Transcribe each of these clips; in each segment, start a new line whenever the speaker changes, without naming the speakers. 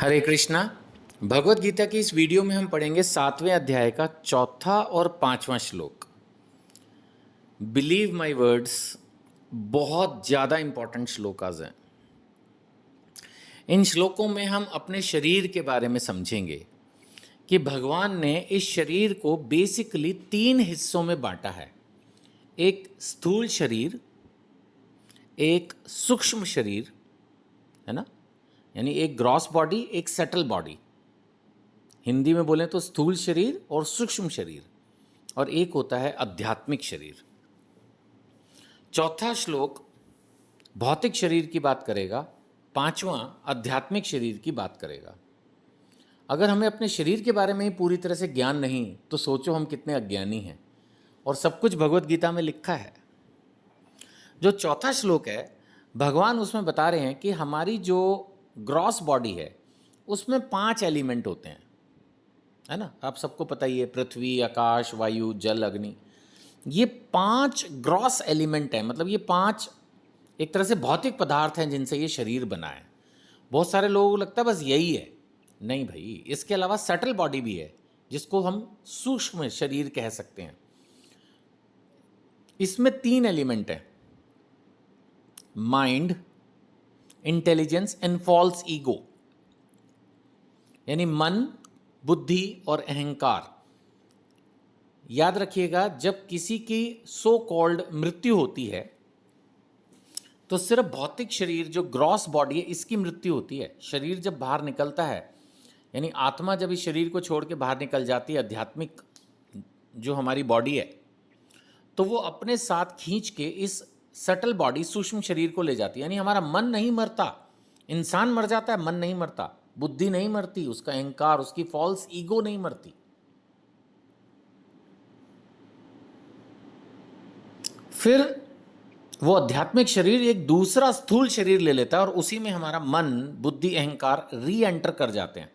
हरे कृष्णा। भगवत गीता की इस वीडियो में हम पढ़ेंगे 7वें अध्याय का चौथा और 5वां श्लोक। बिलीव माय वर्ड्स, बहुत ज़्यादा इंपॉर्टेंट श्लोकाज हैं। इन श्लोकों में हम अपने शरीर के बारे में समझेंगे कि भगवान ने इस शरीर को बेसिकली 3 हिस्सों में बांटा है। एक स्थूल शरीर, एक सूक्ष्म शरीर, है ना, यानी एक ग्रॉस बॉडी, एक सटल बॉडी। हिंदी में बोलें तो स्थूल शरीर और सूक्ष्म शरीर, और एक होता है आध्यात्मिक शरीर। चौथा श्लोक भौतिक शरीर की बात करेगा, 5वां आध्यात्मिक शरीर की बात करेगा। अगर हमें अपने शरीर के बारे में ही पूरी तरह से ज्ञान नहीं तो सोचो हम कितने अज्ञानी हैं। और सब कुछ भगवत गीता में लिखा है। जो चौथा श्लोक है, भगवान उसमें बता रहे हैं कि हमारी जो ग्रॉस बॉडी है उसमें 5 एलिमेंट होते हैं, है ना। आप सबको पता ही है, पृथ्वी, आकाश, वायु, जल, अग्नि। ये 5 ग्रॉस एलिमेंट हैं, मतलब ये 5 एक तरह से भौतिक पदार्थ हैं जिनसे ये शरीर बना है। बहुत सारे लोगों को लगता है बस यही है। नहीं भाई, इसके अलावा सटल बॉडी भी है जिसको हम सूक्ष्म शरीर कह सकते हैं। इसमें 3 एलिमेंट हैं, mind, intelligence and false ego, यानी मन, बुद्धि और अहंकार। याद रखिएगा, जब किसी की सो कॉल्ड मृत्यु होती है तो सिर्फ भौतिक शरीर जो ग्रॉस बॉडी है इसकी मृत्यु होती है। शरीर जब बाहर निकलता है, यानी आत्मा जब इस शरीर को छोड़ के बाहर निकल जाती है, आध्यात्मिक जो हमारी बॉडी है, तो वो अपने साथ खींच के इस सटल बॉडी, सूक्ष्म शरीर को ले जाती है। यानी हमारा मन नहीं मरता। इंसान मर जाता है, मन नहीं मरता, बुद्धि नहीं मरती, उसका अहंकार, उसकी फॉल्स ईगो नहीं मरती। फिर वो आध्यात्मिक शरीर एक दूसरा स्थूल शरीर ले लेता है और उसी में हमारा मन, बुद्धि, अहंकार री एंटर कर जाते हैं।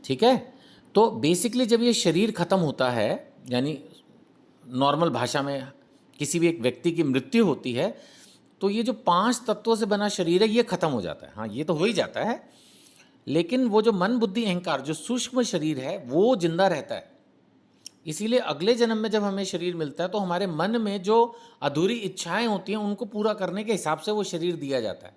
ठीक है। तो बेसिकली जब ये शरीर खत्म होता है, यानी नॉर्मल भाषा में किसी भी एक व्यक्ति की मृत्यु होती है, तो ये जो 5 तत्वों से बना शरीर है ये खत्म हो जाता है। हाँ, ये तो हो ही जाता है, लेकिन वो जो मन, बुद्धि, अहंकार, जो सूक्ष्म शरीर है, वो जिंदा रहता है। इसीलिए अगले जन्म में जब हमें शरीर मिलता है तो हमारे मन में जो अधूरी इच्छाएं होती हैं उनको पूरा करने के हिसाब से वो शरीर दिया जाता है।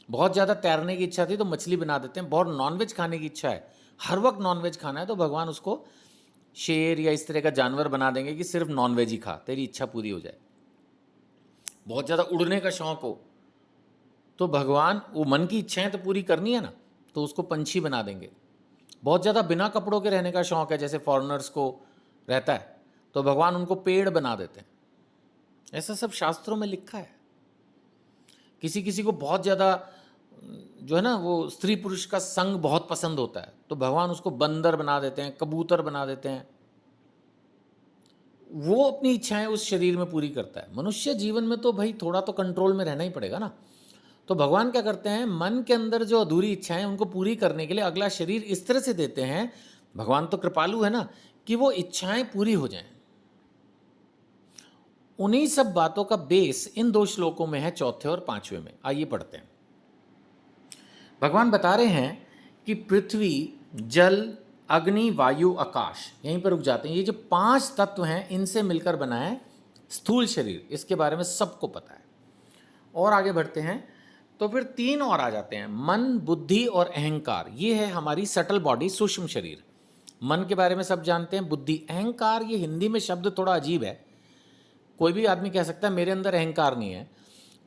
बहुत ज़्यादा तैरने की इच्छा थी तो मछली बना देते हैं। बहुत नॉनवेज खाने की इच्छा है, हर वक्त नॉनवेज खाना है, तो भगवान उसको शेर या इस तरह का जानवर बना देंगे कि सिर्फ नॉनवेज ही खा, तेरी इच्छा पूरी हो जाए। बहुत ज़्यादा उड़ने का शौक हो तो भगवान, वो मन की इच्छाएं तो पूरी करनी है ना, तो उसको पंछी बना देंगे। बहुत ज़्यादा बिना कपड़ों के रहने का शौक है, जैसे फॉरेनर्स को रहता है, तो भगवान उनको पेड़ बना देते हैं। ऐसा सब शास्त्रों में लिखा है। किसी किसी को बहुत ज़्यादा जो है ना, वो स्त्री पुरुष का संग बहुत पसंद होता है, तो भगवान उसको बंदर बना देते हैं, कबूतर बना देते हैं। वो अपनी इच्छाएं उस शरीर में पूरी करता है। मनुष्य जीवन में तो भाई थोड़ा तो कंट्रोल में रहना ही पड़ेगा ना। तो भगवान क्या करते हैं, मन के अंदर जो अधूरी इच्छाएं उनको पूरी करने के लिए अगला शरीर इस तरह से देते हैं। भगवान तो कृपालु है ना, कि वो इच्छाएं पूरी हो जाएं। उन्हीं सब बातों का बेस इन 2 श्लोकों में है, चौथे और 5वें में। आइए पढ़ते हैं। भगवान बता रहे हैं कि पृथ्वी, जल, अग्नि, वायु, आकाश, यहीं पर रुक जाते हैं। ये जो 5 तत्व हैं इनसे मिलकर बना है स्थूल शरीर। इसके बारे में सबको पता है। और आगे बढ़ते हैं तो फिर 3 और आ जाते हैं, मन, बुद्धि और अहंकार। ये है हमारी सटल बॉडी, सूक्ष्म शरीर। मन के बारे में सब जानते हैं। बुद्धि, अहंकार, ये हिंदी में शब्द थोड़ा अजीब है। कोई भी आदमी कह सकता है मेरे अंदर अहंकार नहीं है,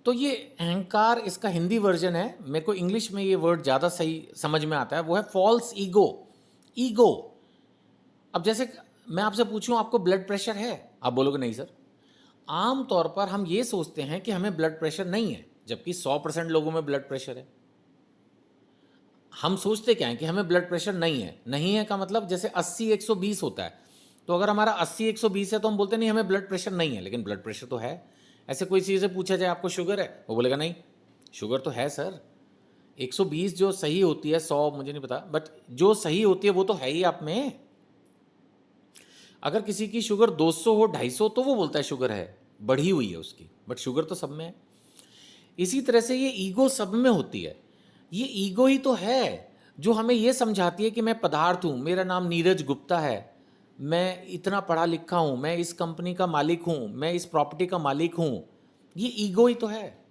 तो ये अहंकार इसका हिंदी वर्जन है। मेरे को इंग्लिश में ये वर्ड ज़्यादा सही समझ में आता है, वो है फॉल्स ईगो। ईगो। अब जैसे मैं आपसे पूछूं आपको ब्लड प्रेशर है, आप बोलोगे नहीं सर। आम तौर पर हम ये सोचते हैं कि हमें ब्लड प्रेशर नहीं है, जबकि 100% लोगों में ब्लड प्रेशर है। हम सोचते क्या है कि हमें ब्लड प्रेशर नहीं है। नहीं है का मतलब जैसे 80-120 होता है, तो अगर हमारा 80-120 है तो हम बोलते नहीं हमें ब्लड प्रेशर नहीं है, लेकिन ब्लड प्रेशर तो है। ऐसे कोई चीज़ से पूछा जाए आपको शुगर है, वो बोलेगा नहीं शुगर तो है सर। 120 जो सही होती है, 100 मुझे नहीं पता, बट जो सही होती है वो तो है ही आप में। अगर किसी की शुगर 200 हो, 250, तो वो बोलता है शुगर है, बढ़ी हुई है उसकी, बट शुगर तो सब में है। इसी तरह से ये ईगो सब में होती है। ये ईगो ही तो है जो हमें ये समझाती है कि मैं पदार्थ हूँ, मेरा नाम नीरज गुप्ता है, मैं इतना पढ़ा लिखा हूँ, मैं इस कंपनी का मालिक हूँ, मैं इस प्रॉपर्टी का मालिक हूँ। ये ईगो ही तो है।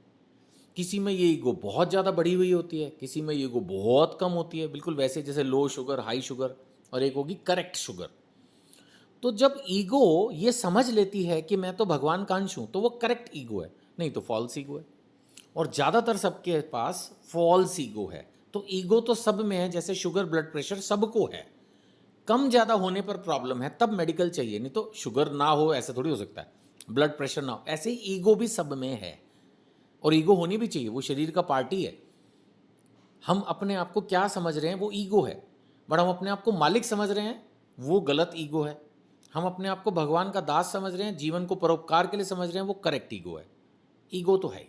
किसी में ये ईगो बहुत ज़्यादा बढ़ी हुई होती है, किसी में ये ईगो बहुत कम होती है, बिल्कुल वैसे जैसे लो शुगर, हाई शुगर, और एक होगी करेक्ट शुगर। तो जब ईगो ये समझ लेती है कि मैं तो भगवान का अंश हूँ, तो वो करेक्ट ईगो है, नहीं तो फॉल्स ईगो है। और ज़्यादातर सबके पास फॉल्स ईगो है। तो ईगो तो सब में है, जैसे शुगर, ब्लड प्रेशर सबको है। कम ज़्यादा होने पर प्रॉब्लम है, तब मेडिकल चाहिए, नहीं तो शुगर ना हो ऐसा थोड़ी हो सकता है, ब्लड प्रेशर ना हो। ऐसे ही ईगो भी सब में है, और ईगो होनी भी चाहिए, वो शरीर का पार्टी है। हम अपने आप को क्या समझ रहे हैं वो ईगो है, बट हम अपने आप को मालिक समझ रहे हैं वो गलत ईगो है। हम अपने आप को भगवान का दास समझ रहे हैं, जीवन को परोपकार के लिए समझ रहे हैं, वो करेक्ट ईगो है। ईगो तो है ही।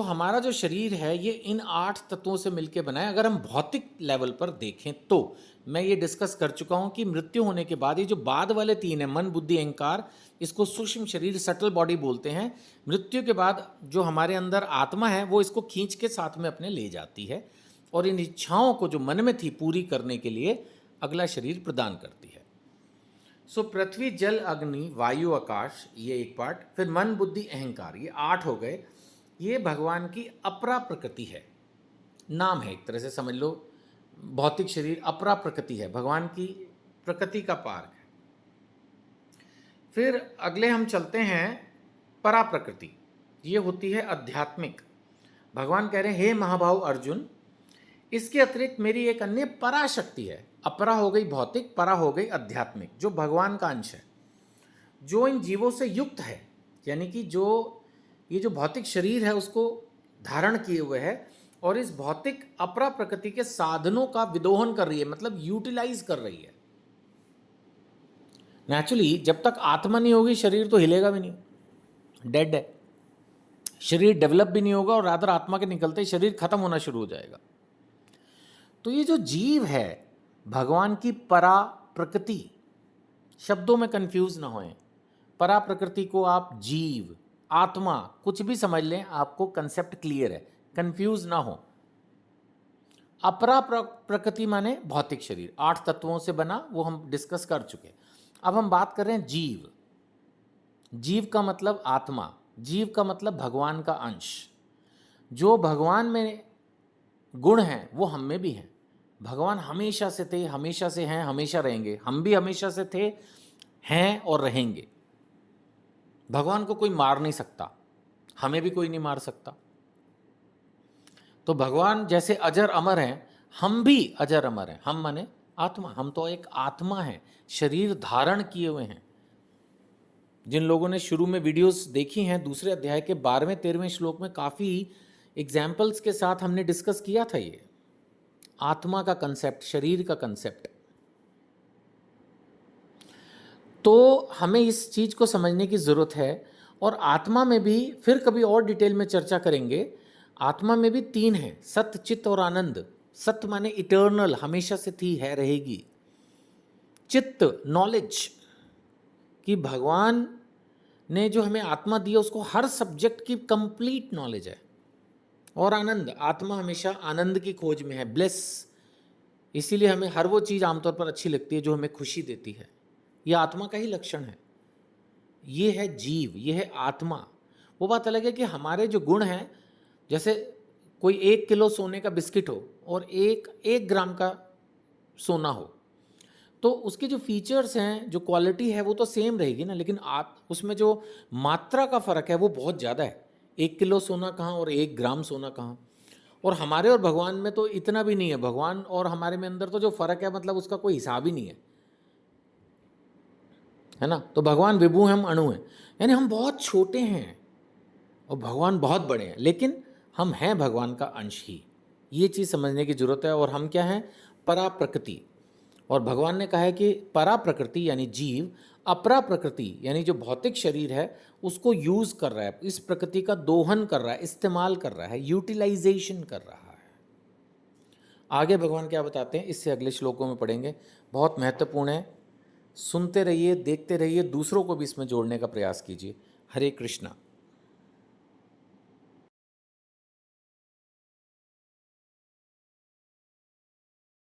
हमारा जो शरीर है ये इन 8 तत्वों से मिलकर बना है। अगर हम भौतिक लेवल पर देखें तो मैं ये डिस्कस कर चुका हूं कि मृत्यु होने के बाद ये जो बाद वाले 3 है, मन, बुद्धि, अहंकार, इसको सूक्ष्म शरीर, सटल बॉडी बोलते हैं। मृत्यु के बाद जो हमारे अंदर आत्मा है वो इसको खींच के साथ में अपने ले जाती है, और इन इच्छाओं को जो मन में थी पूरी करने के लिए अगला शरीर प्रदान करती है। पृथ्वी, जल, अग्नि, वायु, आकाश, ये एक पार्ट। फिर मन, बुद्धि, अहंकार, ये 8 हो गए। ये भगवान की अपरा प्रकृति है, नाम है, एक तरह से समझ लो। भौतिक शरीर अपरा प्रकृति है, भगवान की प्रकृति का पार्क है। फिर अगले हम चलते हैं परा प्रकृति, ये होती है आध्यात्मिक। भगवान कह रहे हैं, हे महाभाव अर्जुन, इसके अतिरिक्त मेरी एक अन्य पराशक्ति है। अपरा हो गई भौतिक, परा हो गई आध्यात्मिक, जो भगवान का अंश है, जो इन जीवों से युक्त है, यानी कि जो ये जो भौतिक शरीर है उसको धारण किए हुए है, और इस भौतिक अपरा प्रकृति के साधनों का विदोहन कर रही है, मतलब यूटिलाइज कर रही है। नेचुरली जब तक आत्मा नहीं होगी शरीर तो हिलेगा भी नहीं, डेड है। शरीर डेवलप भी नहीं होगा, और रादर आत्मा के निकलते ही शरीर खत्म होना शुरू हो जाएगा। तो ये जो जीव है भगवान की परा प्रकृति, शब्दों में कंफ्यूज ना होएं। परा प्रकृति को आप जीव, आत्मा कुछ भी समझ लें, आपको कंसेप्ट क्लियर है, कंफ्यूज ना हो। अपरा प्रकृति माने भौतिक शरीर, 8 तत्वों से बना, वो हम डिस्कस कर चुके। अब हम बात कर रहे हैं जीव। जीव का मतलब आत्मा, जीव का मतलब भगवान का अंश। जो भगवान में गुण हैं वो हम में भी हैं। भगवान हमेशा से थे, हमेशा से हैं, हमेशा रहेंगे। हम भी हमेशा से थे, हैं और रहेंगे। भगवान को कोई मार नहीं सकता, हमें भी कोई नहीं मार सकता। तो भगवान जैसे अजर अमर हैं, हम भी अजर अमर हैं। हम माने आत्मा, हम तो एक आत्मा है, शरीर धारण किए हुए हैं। जिन लोगों ने शुरू में वीडियोस देखी हैं, दूसरे अध्याय के 12वें 13वें श्लोक में काफ़ी एग्जाम्पल्स के साथ हमने डिस्कस किया था ये आत्मा का कंसेप्ट, शरीर का कंसेप्ट। तो हमें इस चीज़ को समझने की ज़रूरत है। और आत्मा में भी फिर कभी और डिटेल में चर्चा करेंगे। आत्मा में भी 3 हैं, सत्य, चित्त और आनंद। सत्य माने इटर्नल, हमेशा से थी, है, रहेगी। चित्त नॉलेज, कि भगवान ने जो हमें आत्मा दी है उसको हर सब्जेक्ट की कंप्लीट नॉलेज है। और आनंद, आत्मा हमेशा आनंद की खोज में है, ब्लेस। इसीलिए हमें हर वो चीज़ आमतौर पर अच्छी लगती है जो हमें खुशी देती है। यह आत्मा का ही लक्षण है। ये है जीव, ये है आत्मा। वो बात अलग है कि हमारे जो गुण हैं, जैसे कोई 1 किलो सोने का बिस्किट हो और 1 ग्राम का सोना हो, तो उसके जो फीचर्स हैं, जो क्वालिटी है, वो तो सेम रहेगी ना, लेकिन आप उसमें जो मात्रा का फ़र्क है वो बहुत ज़्यादा है। 1 किलो सोना कहाँ और 1 ग्राम सोना कहाँ। और हमारे और भगवान में तो इतना भी नहीं है। भगवान और हमारे में अंदर तो जो फ़र्क है, मतलब उसका कोई हिसाब ही नहीं है ना। तो भगवान विभु हैं, हम अणु हैं, यानी हम बहुत छोटे हैं और भगवान बहुत बड़े हैं, लेकिन हम हैं भगवान का अंश ही। ये चीज़ समझने की ज़रूरत है। और हम क्या हैं? परा प्रकृति। और भगवान ने कहा है कि परा प्रकृति यानी जीव, अपरा प्रकृति यानी जो भौतिक शरीर है उसको यूज़ कर रहा है, इस प्रकृति का दोहन कर रहा है, इस्तेमाल कर रहा है, यूटिलाइजेशन कर रहा है। आगे भगवान क्या बताते हैं इससे अगले श्लोकों में पढ़ेंगे। बहुत महत्वपूर्ण है, सुनते रहिए, देखते रहिए, दूसरों को भी इसमें जोड़ने का प्रयास कीजिए। हरे कृष्णा।